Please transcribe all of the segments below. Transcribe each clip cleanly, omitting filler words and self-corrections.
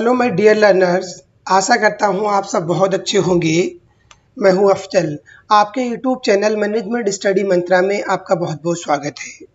Hello my dear learners, आशा करता हूँ आप सब बहुत अच्छे होंगे। मैं हूँ अफजल। आपके यूट्यूब चैनल मैनेजमेंट स्टडी मंत्रा में आपका बहुत बहुत स्वागत है।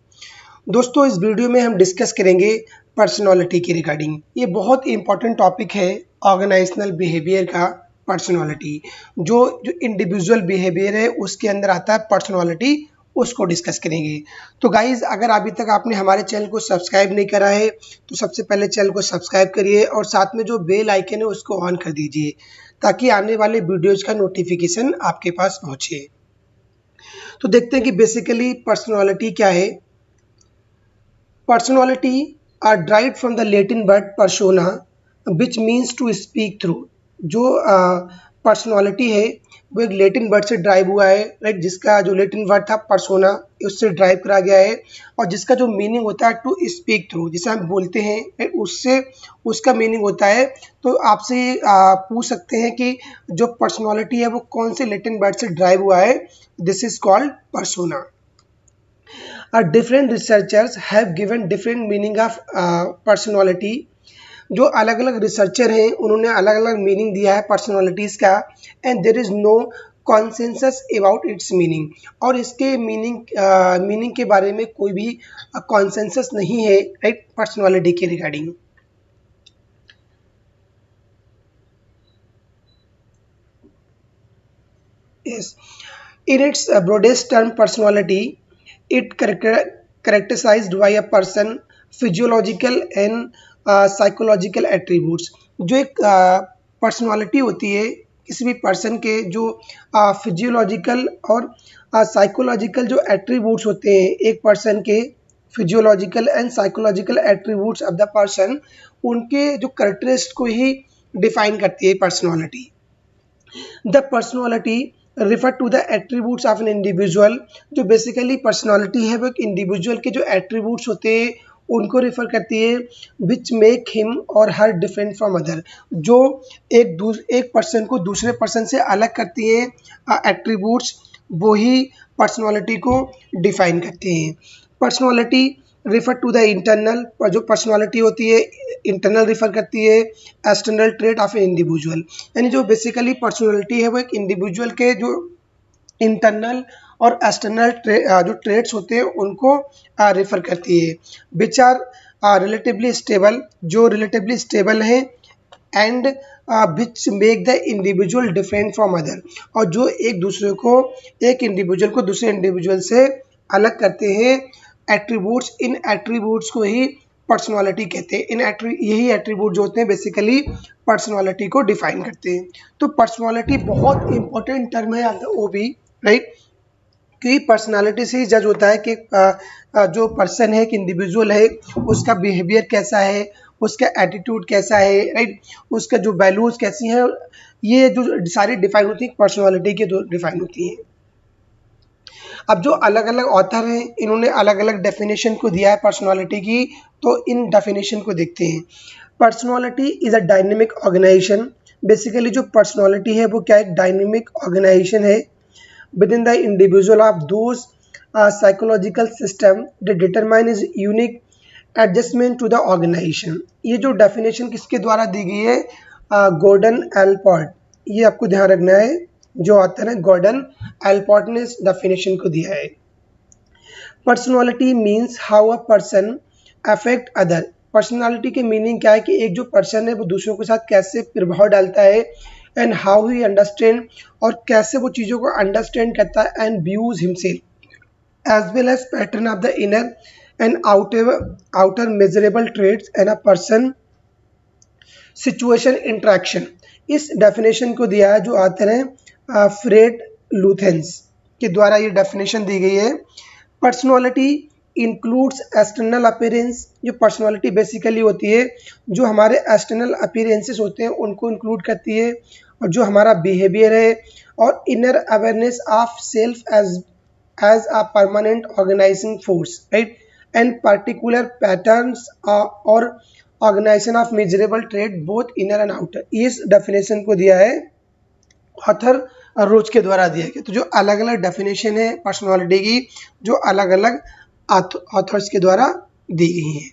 दोस्तों, इस वीडियो में हम डिस्कस करेंगे पर्सनालिटी के रिगार्डिंग। ये बहुत इंपॉर्टेंट टॉपिक है ऑर्गेनाइजेशनल बिहेवियर का। पर्सनालिटी जो इंडिविजुअल बिहेवियर है उसके अंदर आता है पर्सनालिटी, उसको डिस्कस करेंगे। तो गाइज, अगर अभी तक आपने हमारे चैनल को सब्सक्राइब नहीं करा है तो सबसे पहले चैनल को सब्सक्राइब करिए और साथ में जो बेल आइकन है उसको ऑन कर दीजिए ताकि आने वाले वीडियोज का नोटिफिकेशन आपके पास पहुंचे। तो देखते हैं कि बेसिकली पर्सनालिटी क्या है। Personality are derived from the Latin word persona which means to speak through. जो पर्सनालिटी है वो एक लैटिन वर्ड से ड्राइव हुआ है, राइट, जिसका जो लैटिन वर्ड था पर्सोना उससे ड्राइव करा गया है और जिसका जो मीनिंग होता है टू स्पीक थ्रू, जिसे हम बोलते हैं, right, उससे उसका मीनिंग होता है। तो आपसे पूछ सकते हैं कि जो पर्सनालिटी है वो कौन से लैटिन वर्ड से ड्राइव हुआ है। This is called persona. Different researchers have given different meaning of personality। जो अलग अलग रिसर्चर हैं उन्होंने अलग अलग मीनिंग दिया है पर्सनालिटीज़ का। And there is no consensus about its meaning. और इसके मीनिंग के बारे में कोई भी कॉन्सेंसस नहीं है, राइट, पर्सनालिटी के regarding. Yes. In its broadest term, personality, it characterized by a person physiological and psychological attributes। जो एक पर्सनालिटी होती है किसी भी पर्सन के, जो फिजियोलॉजिकल और साइकोलॉजिकल जो एट्रीब्यूट्स होते हैं एक पर्सन के, physiological and psychological attributes of the person, उनके जो कैरेक्टरिस्टिक्स को ही डिफाइन करती है personality. The personality refer to the attributes of an individual. जो बेसिकली पर्सनालिटी है वो एक इंडिविजुअल के जो एट्रीब्यूट्स होते हैं उनको रिफर करती है। विच मेक हिम और हर डिफरेंट फ्रॉम अदर। जो एक पर्सन को दूसरे पर्सन से अलग करती है एट्रीब्यूट्स, वो ही पर्सनालिटी को डिफाइन करते हैं। Personality refer to the internal, जो पर्सनालिटी होती है इंटरनल रिफर करती है external trait of a individual. यानी जो बेसिकली पर्सनालिटी है वो एक इंडिविजुअल के जो इंटरनल और एक्सटर्नल जो ट्रेट्स होते हैं उनको रिफर करती है। विच आर रिलेटिवली स्टेबल, जो रिलेटिवली स्टेबल है, and which make the individual different from other, और जो एक इंडिविजुअल को दूसरे इंडिविजुअल से अलग करते हैं। एट्रीब्यूट्स, इन एट्रीब्यूट्स को ही पर्सनालिटी कहते हैं। यही एट्रीब्यूट जो होते हैं बेसिकली पर्सनालिटी को डिफाइन करते हैं। तो पर्सनालिटी बहुत इंपॉर्टेंट टर्म है ऑफ द ओबी, राइट, क्योंकि पर्सनालिटी से ही जज होता है कि जो पर्सन है, एक इंडिविजुअल है, उसका बिहेवियर कैसा है, उसका एटीट्यूड कैसा है, राइट, उसका जो वैल्यूज कैसी हैं, ये जो सारी डिफाइन होती है पर्सनालिटी के द्वारा डिफाइन होती हैं। अब जो अलग अलग ऑथर हैं इन्होंने अलग अलग डेफिनेशन को दिया है पर्सनालिटी की, तो इन डेफिनेशन को देखते हैं। Personality is a dynamic organisation. Basically जो पर्सनालिटी है वो क्या, एक डायनेमिक ऑर्गेनाइजेशन है within the individual of those psychological system that determine is unique adjustment to the organisation. ये जो डेफिनेशन किसके द्वारा दी गई है, गॉर्डन एल्पर्ट, ये आपको ध्यान रखना है। जो ऑथर है गॉर्डन एल्पर्ट ने इस डेफिनेशन को दिया है। Personality means how a person affect other. Personality के मीनिंग क्या है कि एक जो पर्सन है वो दूसरों के साथ कैसे प्रभाव डालता है, एंड हाउ ही अंडरस्टैंड, और कैसे वो चीज़ों को अंडरस्टैंड करता है, and views himself as well as pattern of the inner and outer measurable traits and a person situation interaction. इस डेफिनेशन को दिया है जो ऑथर है फ्रेड लुथेंस के द्वारा ये डेफिनेशन दी गई है। Personality includes external appearance. जो पर्सनालिटी बेसिकली होती है जो हमारे एक्सटर्नल अपीयरेंसेस होते हैं उनको इंक्लूड करती है, और जो हमारा बिहेवियर है, और inner awareness of self as a permanent organising force, right, and particular patterns और organisation of measurable trait both inner and outer. इस डेफिनेशन को दिया है ऑथर रोज के द्वारा दिया गया। तो जो अलग अलग डेफिनेशन है पर्सनालिटी की जो अलग अलग ऑथर्स के द्वारा दी गई हैं।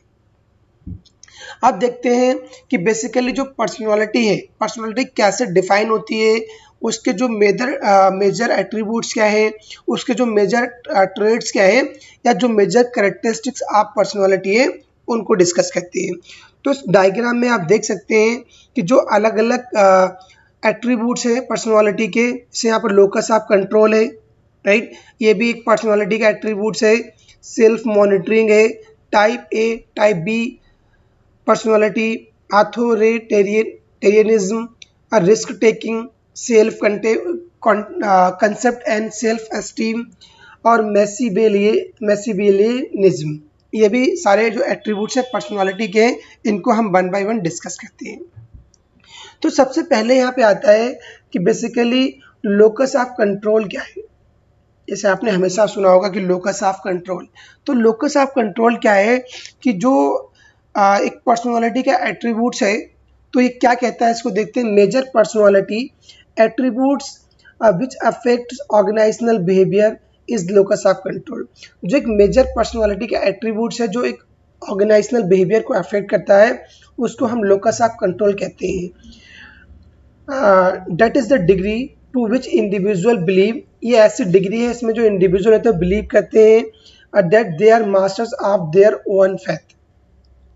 अब देखते हैं कि बेसिकली जो पर्सनालिटी है, पर्सनालिटी कैसे डिफाइन होती है, उसके जो मेजर एट्रीब्यूट्स क्या है, उसके जो मेजर ट्रेड्स क्या है, या जो मेजर कैरेक्टरिस्टिक्स ऑफ पर्सनालिटी है उनको डिस्कस करते हैं। तो इस डायग्राम में आप देख सकते हैं कि जो अलग अलग एट्रीब्यूट्स है पर्सनालिटी के, जैसे यहाँ पर लोकस ऑफ कंट्रोल है, राइट, ये भी एक पर्सनालिटी का एट्रीब्यूट्स है। सेल्फ मॉनिटरिंग है, type A, type B personality, authoritarianism, risk taking, self concept and self esteem, और मैसीबेलियनिज्म। ये भी सारे जो एट्रीब्यूट्स है पर्सनालिटी के, इनको हम वन बाय वन डिस्कस करते हैं। तो सबसे पहले यहाँ पे आता है कि बेसिकली लोकस ऑफ कंट्रोल क्या है। जैसे आपने हमेशा सुना होगा कि लोकस ऑफ कंट्रोल, तो लोकस ऑफ कंट्रोल क्या है कि जो एक पर्सनालिटी का एट्रीब्यूट्स है, तो ये क्या कहता है, इसको देखते हैं। Major personality attributes which affects organisational behaviour is locus of control. जो एक मेजर पर्सनालिटी का एट्रीब्यूट्स है जो एक ऑर्गेनाइजेशनल बिहेवियर को अफेक्ट करता है, उसको हम लोकस ऑफ कंट्रोल कहते हैं। That is the degree to which individual believe, ये ऐसी डिग्री है इसमें जो इंडिविजुअल है तो बिलीव करते हैं that they are masters of their own faith,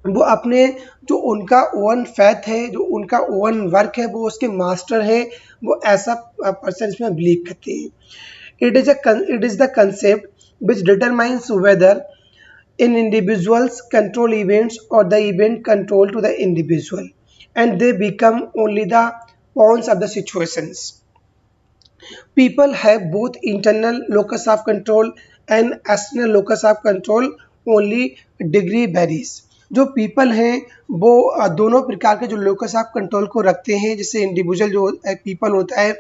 वो अपने जो उनका ओन फेथ है, जो उनका ओन वर्क है, वो उसके मास्टर है, वो ऐसा पर्सन इसमें बिलीव करते हैं। It is the concept which determines whether in individuals control events और the event control to the individual and they become only the pawns of the situations. People have both internal locus of control and external locus of control, only degree varies. जो people हैं वो दोनों प्रकार के जो locus of control को रखते हैं। जैसे इंडिविजुअल जो पीपल होता है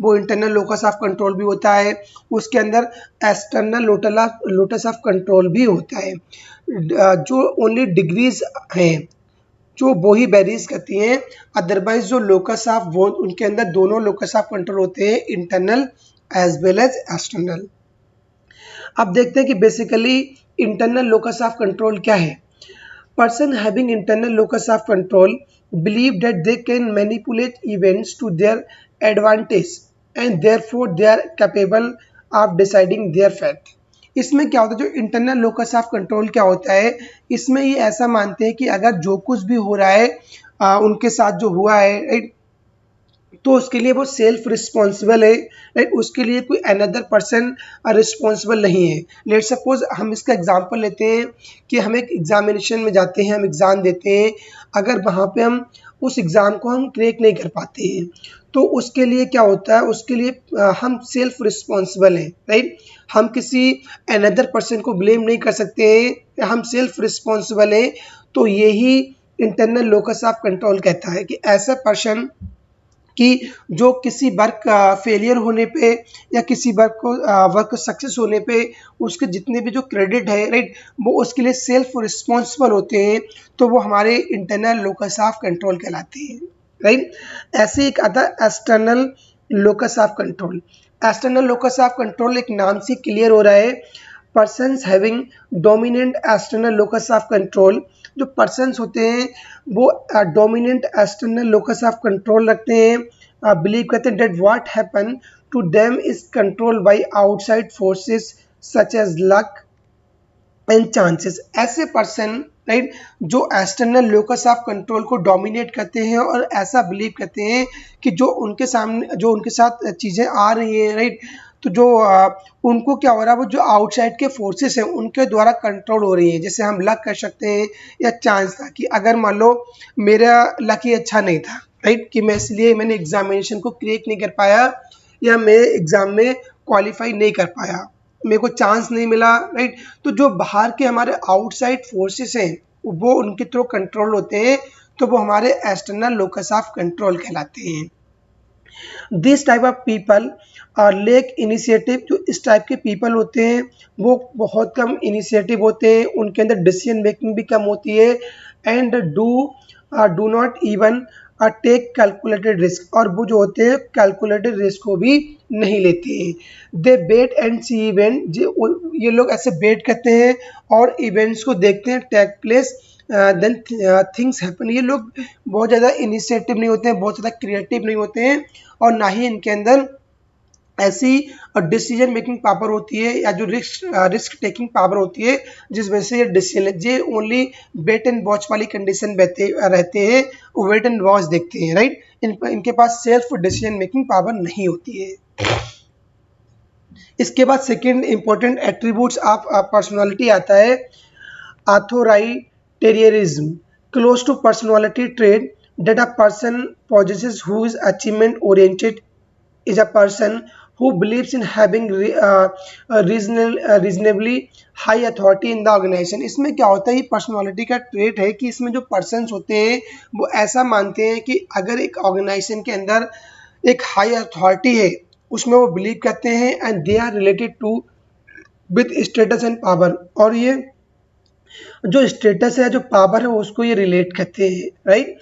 वो इंटरनल लोकस ऑफ कंट्रोल भी होता है, उसके अंदर एक्सटर्नल लोकस ऑफ कंट्रोल भी होता है। जो ओनली डिग्रीज हैं जो वो ही वेरीज करती हैं, अदरवाइज जो लोकस ऑफ वो उनके अंदर दोनों लोकस ऑफ कंट्रोल होते हैं, internal as well as external. अब देखते हैं कि basically internal locus of control क्या है। Person having internal locus of control believe that they can manipulate events to their advantage and therefore they are capable of deciding their fate. इसमें क्या होता है, जो इंटरनल लोकस ऑफ कंट्रोल क्या होता है, इसमें ये ऐसा मानते हैं कि अगर जो कुछ भी हो रहा है उनके साथ जो हुआ है, राइट, तो उसके लिए वो सेल्फ रिस्पॉन्सिबल है, राइट, उसके लिए कोई अनदर पर्सन रिस्पॉन्सिबल नहीं है। लेट सपोज हम इसका एग्जांपल लेते हैं कि हम एक एग्जामिनेशन में जाते हैं, हम एग्ज़ाम देते हैं, अगर वहाँ पे हम उस एग्ज़ाम को हम क्रैक नहीं कर पाते हैं, तो उसके लिए क्या होता है, उसके लिए हम सेल्फ रिस्पॉन्सिबल हैं, राइट, हम किसी अनदर पर्सन को ब्लेम नहीं कर सकते हैं, हम सेल्फ रिस्पॉन्सिबल हैं। तो यही इंटरनल लोकस ऑफ कंट्रोल कहता है कि ऐसा पर्सन कि जो किसी वर्क फेलियर होने पे या किसी वर्क सक्सेस होने पे उसके जितने भी जो क्रेडिट है, राइट, वो उसके लिए सेल्फ रिस्पॉन्सिबल होते हैं, तो वो हमारे इंटरनल लोकस ऑफ कंट्रोल कहलाते हैं, राइट। ऐसे एक आता है external locus of control. External locus of control एक नाम से क्लियर हो रहा है, persons having dominant external locus of control. जो पर्सन्स होते हैं वो dominant external locus of control रखते हैं, बिलीव करते हैं that what happen to them is control by outside forces such as luck and chances. ऐसे पर्सन, राइट, जो एक्सटर्नल लोकस ऑफ कंट्रोल को डोमिनेट करते हैं और ऐसा बिलीव करते हैं कि जो उनके साथ चीज़ें आ रही हैं, राइट, तो जो उनको क्या हो रहा है, वो जो आउटसाइड के फोर्सेस हैं उनके द्वारा कंट्रोल हो रही हैं। जैसे हम लक कर सकते हैं या चांस था कि अगर मान लो मेरा लक ही अच्छा नहीं था, राइट, कि मैं इसलिए मैंने एग्जामिनेशन को क्रैक नहीं कर पाया या मैं एग्ज़ाम में क्वालिफाई नहीं कर पाया, मेरे को चांस नहीं मिला, राइट। तो जो बाहर के हमारे आउटसाइड फोर्सेस हैं वो उनके थ्रू कंट्रोल होते हैं, तो वो हमारे एक्सटर्नल लोकस ऑफ कंट्रोल कहलाते हैं। This type of people lake initiative. जो इस टाइप के पीपल होते हैं वो बहुत कम इनिशिएटिव होते हैं, उनके अंदर डिसीजन मेकिंग भी कम होती है, and do not even take calculated risk, और वो जो होते हैं कैलकुलेटेड रिस्क को भी नहीं लेते हैं। दे बेट एंड सी इवेंट, ये लोग ऐसे बेट करते हैं और इवेंट्स को देखते हैं take place then things happen. ये लोग बहुत ज़्यादा इनिशिएटिव नहीं होते हैं, बहुत ज़्यादा क्रिएटिव नहीं होते हैं, और ना ही इनके अंदर ऐसी डिसीजन मेकिंग पावर होती है या जो रिस्क टेकिंग पावर होती है जिस वजह से ये डिसीजन, ये ओनली वेट एंड वॉच वाली कंडीशन रहते हैं, वेट एंड वॉच देखते हैं, राइट। इनके पास सेल्फ डिसीजन मेकिंग पावर नहीं होती है। इसके बाद second important attributes of personality आता है authoritarianism, close to personality trait that a person possesses, who is achievement oriented, is a person who believes in having reasonably high authority in the organization। इसमें क्या होता है, ये personality का trait है कि इसमें जो पर्सन्स होते हैं वो ऐसा मानते हैं कि अगर एक ऑर्गेनाइजेशन के अंदर एक हाई अथॉरिटी है उसमें वो बिलीव करते हैं, and they are related to with status and power, और ये जो स्टेटस है जो पावर है उसको ये रिलेट करते हैं, right.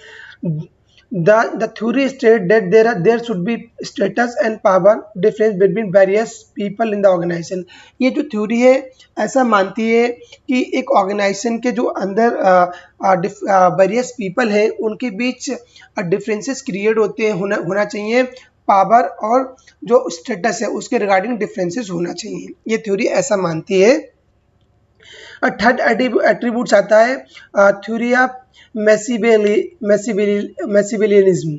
The theory states that there should be status and power difference between various people in the organization। ये जो थ्योरी है ऐसा मानती है कि एक ऑर्गेनाइजेशन के जो अंदर वेरियस पीपल हैं उनके बीच डिफरेंसेस क्रिएट होते हैं, होना चाहिए, पावर और जो स्टेटस है उसके रिगार्डिंग डिफरेंसेस होना चाहिए, ये थ्योरी ऐसा मानती है। थर्ड एट्रीब्यूट्स आता है थ्योरी ऑफ मैसीबेलियनिज्म,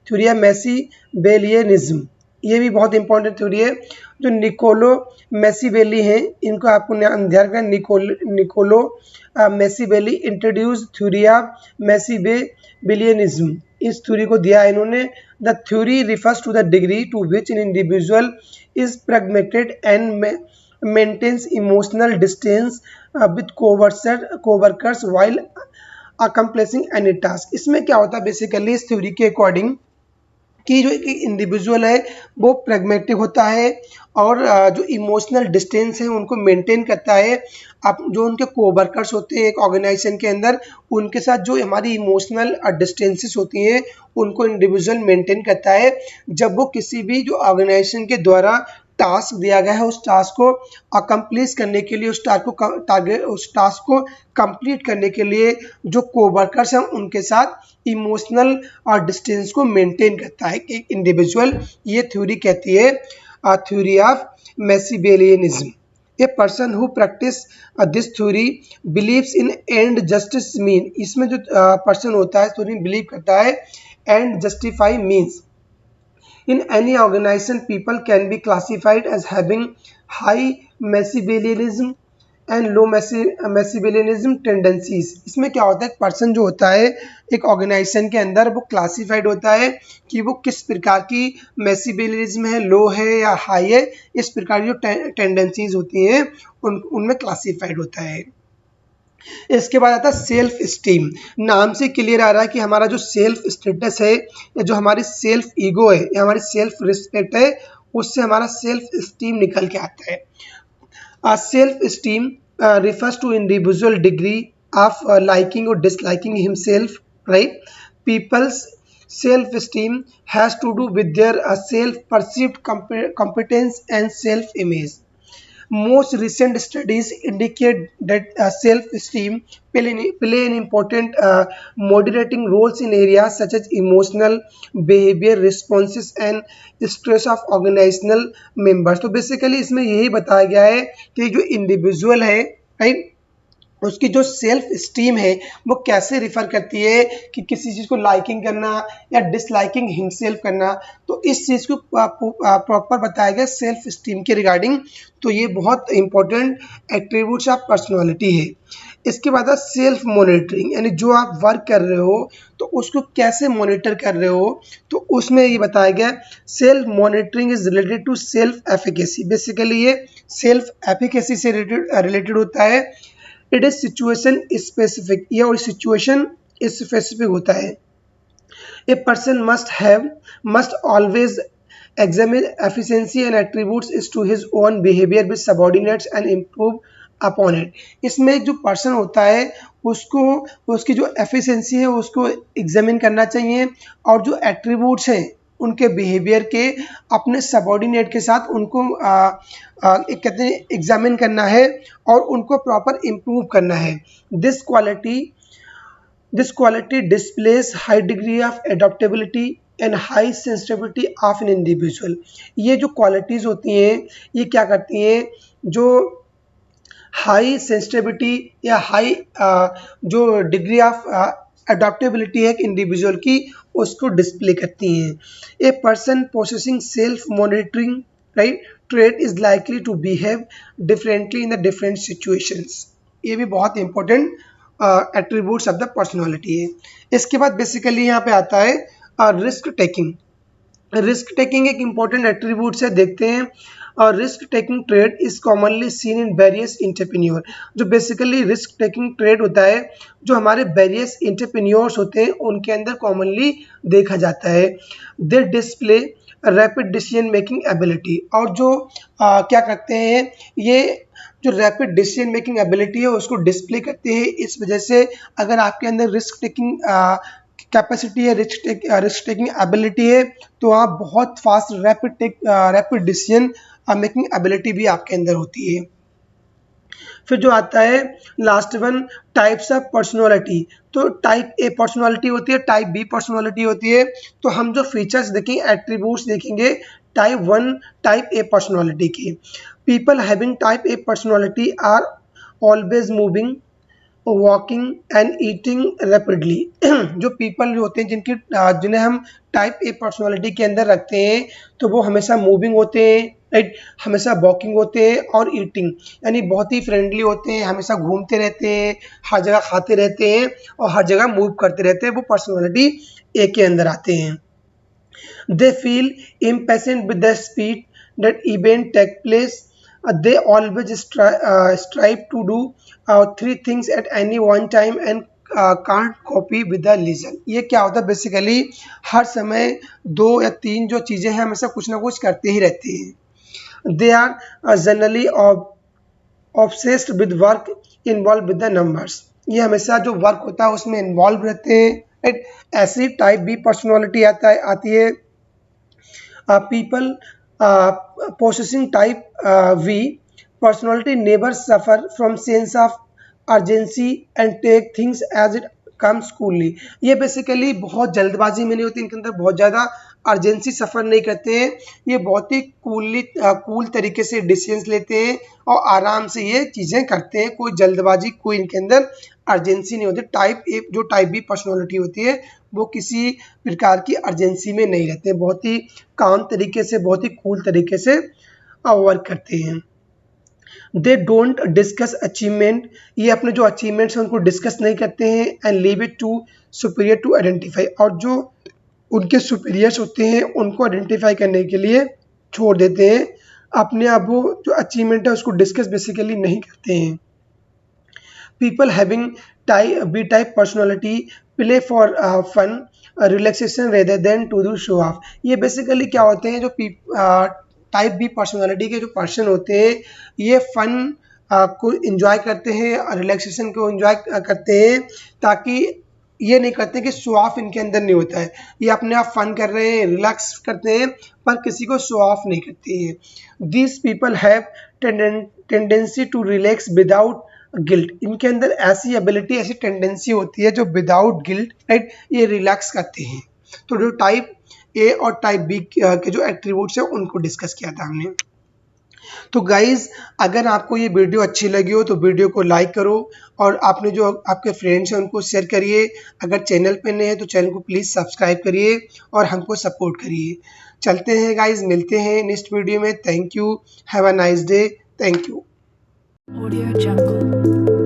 थ्योरी ऑफ मैसीबेलियनिज्म, ये भी बहुत इंपॉर्टेंट थ्योरी है। जो निकोलो मैसीबेली हैं इनको आपको ध्यान रखना, Niccolo Machiavelli introduce theory of Machiavellianism, इस थ्योरी को दिया है इन्होंने। The theory refers to the degree to which an individual is pragmatic and maintains emotional distance with co-workers while accomplishing any task। इसमें क्या होता है बेसिकली इस थ्योरी के अकॉर्डिंग कि जो एक इंडिविजुअल है वो प्रैग्मेटिक होता है और जो इमोशनल डिस्टेंस है उनको मेंटेन करता है। आप जो उनके कोवर्कर्स होते हैं एक ऑर्गेनाइजेशन के अंदर उनके साथ जो हमारी इमोशनल डिस्टेंसेस होती हैं उनको इंडिविजुअल मेंटेन करता है। जब वो किसी भी जो ऑर्गेनाइजेशन के द्वारा टास्क दिया गया है उस टास्क को अकम्प्लीस करने के लिए, उस टास्क को कंप्लीट करने के लिए जो कोवर्कर्स हैं उनके साथ इमोशनल डिस्टेंस को मेंटेन करता है एक इंडिविजुअल। ये थ्योरी कहती है theory of Machiavellianism. A person who practice this theory believes in end justice mean, इसमें जो पर्सन होता है थ्योरी बिलीव करता है end justify means. In any organization, people can be classified as having high Machiavellianism and low Machiavellianism tendencies। इसमें क्या होता है, एक पर्सन जो होता है एक ऑर्गेनाइजेशन के अंदर वो क्लासिफाइड होता है कि वो किस प्रकार की मैसीबेलिज्म है, लो है या हाई है, इस प्रकार की जो टेंडेंसीज होती हैं उनमें क्लासिफाइड होता है। इसके बाद आता है सेल्फ स्टीम। नाम से क्लियर आ रहा है कि हमारा जो सेल्फ स्टेटस है या जो हमारी सेल्फ ईगो है या हमारी सेल्फ रिस्पेक्ट है उससे हमारा सेल्फ स्टीम निकल के आता है। Self esteem refers to individual degree of liking or disliking himself, right? People's self-esteem has to do with their self-perceived competence and self-image. Most recent studies indicate that self-esteem play an important moderating roles in areas such as emotional behavior responses and stress of organizational members। तो basically इसमें यही बताया गया है कि जो individual है, right, उसकी जो सेल्फ स्टीम है वो कैसे रिफ़र करती है कि किसी चीज़ को लाइकिंग करना या डिसलाइकिंग हिमसेल्फ करना। तो इस चीज़ को प्रॉपर बताया गया सेल्फ स्टीम के रिगार्डिंग। तो ये बहुत इंपॉर्टेंट एट्रीब्यूट्स ऑफ पर्सनालिटी है। इसके बाद सेल्फ मॉनिटरिंग, यानी जो आप वर्क कर रहे हो तो उसको कैसे मॉनिटर कर रहे हो, तो उसमें ये बताया गया self monitoring is related to self efficacy. Basically ये सेल्फ एफिकेसी से रिलेटेड होता है। इट इज सिचुएशन स्पेसिफिक, ये और सिचुएशन स्पेसिफिक होता है। A person must always examine efficiency and attributes is to his own behavior with subordinates and improve upon it। इसमें जो पर्सन होता है उसको उसकी जो एफिशिएंसी है उसको एग्जामिन करना चाहिए और जो एट्रीब्यूट्स हैं उनके बिहेवियर के अपने सबॉर्डिनेट के साथ उनको कहते हैं एग्जामिन करना है और उनको प्रॉपर इम्प्रूव करना है। This quality This quality displays high degree of adaptability and high sensitivity of an individual. ये जो qualities होती हैं ये क्या करती हैं, जो हाई सेंसिटिविटी या हाई जो डिग्री ऑफ अडॉप्टेबिलिटी है इंडिविजुअल की, उसको डिस्प्ले करती हैं। A person possessing self monitoring right trait is likely to behave differently in the different situations. ये भी बहुत important attributes of the personality है। इसके बाद बेसिकली यहाँ पे आता है रिस्क टेकिंग। रिस्क टेकिंग एक इम्पॉर्टेंट एट्रीब्यूट है, देखते हैं। और risk taking trait is commonly seen in various entrepreneur. जो बेसिकली रिस्क टेकिंग ट्रेड होता है, जो हमारे वेरियस एंटरप्रेन्योर्स होते हैं उनके अंदर कॉमनली देखा जाता है। They display rapid decision making ability. और जो क्या करते हैं, ये जो रैपिड डिसीजन मेकिंग एबिलिटी है उसको डिस्प्ले करते हैं। इस वजह से अगर आपके अंदर रिस्क टेकिंग कैपेसिटी है, रिस्क टेकिंग एबिलिटी है, तो आप बहुत fast rapid decision making ability भी आपके अंदर होती है। फिर जो आता है last one, types of personality. तो टाइप ए पर्सनालिटी होती है, टाइप बी पर्सनालिटी होती है। तो हम जो फीचर्स देखेंगे, एट्रीब्यूट्स देखेंगे टाइप 1 टाइप ए पर्सनालिटी के। People having type A personality are always moving, walking and eating rapidly. जो पीपल जो होते हैं जिन्हें हम टाइप ए पर्सनालिटी के अंदर रखते हैं, तो वो हमेशा मूविंग होते हैं राइट, हमेशा वॉकिंग होते हैं और ईटिंग यानी बहुत ही फ्रेंडली होते हैं, हमेशा घूमते रहते हैं, हर जगह खाते रहते हैं और हर जगह मूव करते रहते हैं, वो पर्सनालिटी ए के अंदर आते हैं। They feel impatient with the speed that event take place. They always strive to do 3 things at any one time and can't copy with the lesion। ये क्या होता है, बेसिकली हर समय 2 या 3 जो चीज़ें हैं हमेशा कुछ ना कुछ करते ही रहते हैं। They are generally obsessed with work involved with the numbers। ये हमेशा जो वर्क होता है उसमें इन्वॉल्व रहते हैं राइट। ऐसी टाइप बी पर्सनैलिटी आती है। People possessing type V personality never suffer from sense of urgency and take things as it comes coolly। ये बेसिकली बहुत जल्दबाजी में नहीं होती, इनके अंदर बहुत ज़्यादा अर्जेंसी सफ़र नहीं करते हैं, ये बहुत ही कूल तरीके से डिसीजंस लेते हैं और आराम से ये चीज़ें करते हैं, कोई जल्दबाजी कोई इनके अंदर अर्जेंसी नहीं होती। टाइप ए जो टाइप बी पर्सनालिटी होती है वो किसी प्रकार की अर्जेंसी में नहीं रहते, बहुत ही काम तरीके से बहुत ही कूल तरीके से वर्क करते हैं। दे डोंट डिस्कस अचीवमेंट, ये अपने जो अचीवमेंट्स हैं उनको डिस्कस नहीं करते हैं। And leave it to superior to identify, और जो उनके सुपीरियर्स होते हैं उनको आइडेंटिफाई करने के लिए छोड़ देते हैं, अपने आप वो जो अचीवमेंट है उसको डिस्कस बेसिकली नहीं करते हैं। People having B type personality play for fun, relaxation rather than to do show off। ये बेसिकली क्या होते हैं, जो टाइप बी पर्सनालिटी के जो पर्सन होते हैं ये फन को एंजॉय करते हैं और रिलैक्सेशन को एंजॉय करते हैं, ताकि ये नहीं करते कि शो ऑफ इनके अंदर नहीं होता है, ये अपने आप फन कर रहे हैं, रिलैक्स करते हैं, पर किसी को शो ऑफ नहीं करते हैं। These people have tendency to relax without guilt, इनके अंदर ऐसी एबिलिटी ऐसी टेंडेंसी होती है जो विदाउट गिल्ट राइट ये रिलैक्स करते हैं। तो जो टाइप ए और टाइप बी के जो एट्रीब्यूट्स है उनको डिस्कस किया था हमने। तो गाइज अगर आपको ये वीडियो अच्छी लगी हो तो वीडियो को लाइक करो और आपने जो आपके फ्रेंड्स हैं उनको शेयर करिए। अगर चैनल पे नए हैं तो चैनल को प्लीज़ सब्सक्राइब करिए और हमको सपोर्ट करिए। चलते हैं गाइज, मिलते हैं नेक्स्ट वीडियो में। Thank you, have a nice day, thank you. Audio Jungle।